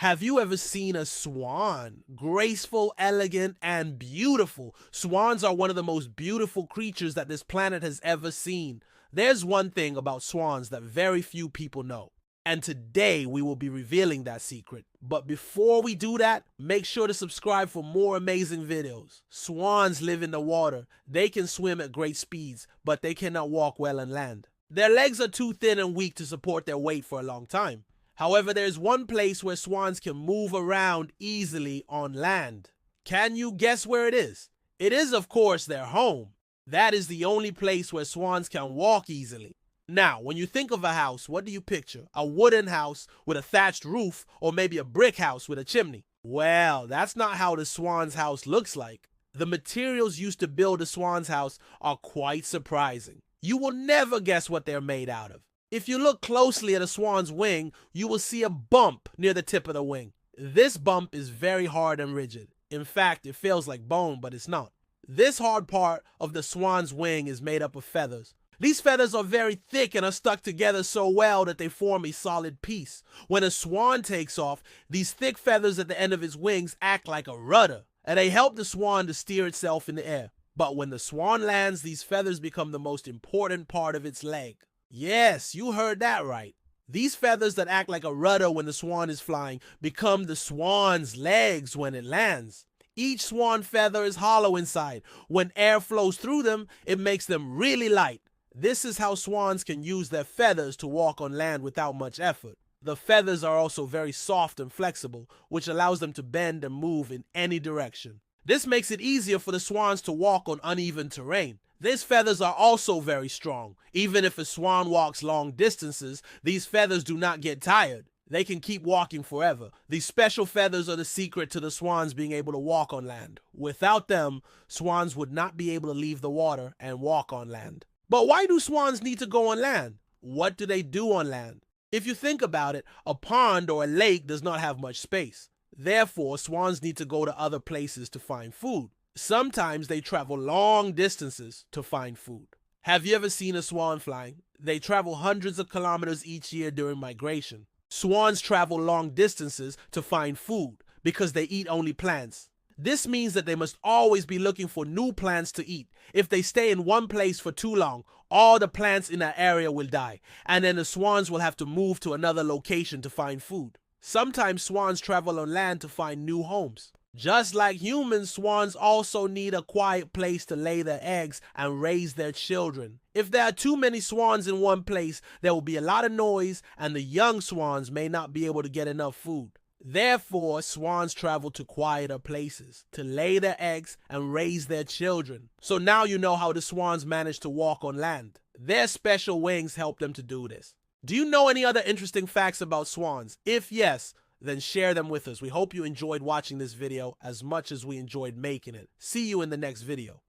Have you ever seen a swan? Graceful, elegant, and beautiful. Swans are one of the most beautiful creatures that this planet has ever seen. There's one thing about swans that very few people know. And today we will be revealing that secret. But before we do that, make sure to subscribe for more amazing videos. Swans live in the water. They can swim at great speeds, but they cannot walk well on land. Their legs are too thin and weak to support their weight for a long time. However, there's one place where swans can move around easily on land. Can you guess where it is? It is, of course, their home. That is the only place where swans can walk easily. Now, when you think of a house, what do you picture? A wooden house with a thatched roof, or maybe a brick house with a chimney? Well, that's not how the swan's house looks like. The materials used to build a swan's house are quite surprising. You will never guess what they're made out of. If you look closely at a swan's wing, you will see a bump near the tip of the wing. This bump is very hard and rigid. In fact, it feels like bone, but it's not. This hard part of the swan's wing is made up of feathers. These feathers are very thick and are stuck together so well that they form a solid piece. When a swan takes off, these thick feathers at the end of its wings act like a rudder, and they help the swan to steer itself in the air. But when the swan lands, these feathers become the most important part of its leg. Yes, you heard that right. These feathers that act like a rudder when the swan is flying become the swan's legs when it lands. Each swan feather is hollow inside. When air flows through them, it makes them really light. This is how swans can use their feathers to walk on land without much effort. The feathers are also very soft and flexible, which allows them to bend and move in any direction. This makes it easier for the swans to walk on uneven terrain. These feathers are also very strong. Even if a swan walks long distances, these feathers do not get tired. They can keep walking forever. These special feathers are the secret to the swans being able to walk on land. Without them, swans would not be able to leave the water and walk on land. But why do swans need to go on land? What do they do on land? If you think about it, a pond or a lake does not have much space. Therefore, swans need to go to other places to find food. Sometimes they travel long distances to find food. Have you ever seen a swan flying? They travel hundreds of kilometers each year during migration. Swans travel long distances to find food because they eat only plants. This means that they must always be looking for new plants to eat. If they stay in one place for too long, all the plants in that area will die, and then the swans will have to move to another location to find food. Sometimes swans travel on land to find new homes. Just like humans, swans also need a quiet place to lay their eggs and raise their children. If there are too many swans in one place, there will be a lot of noise and the young swans may not be able to get enough food. Therefore, swans travel to quieter places to lay their eggs and raise their children. So now you know how the swans manage to walk on land. Their special wings help them to do this. Do you know any other interesting facts about swans? If yes, then share them with us. We hope you enjoyed watching this video as much as we enjoyed making it. See you in the next video.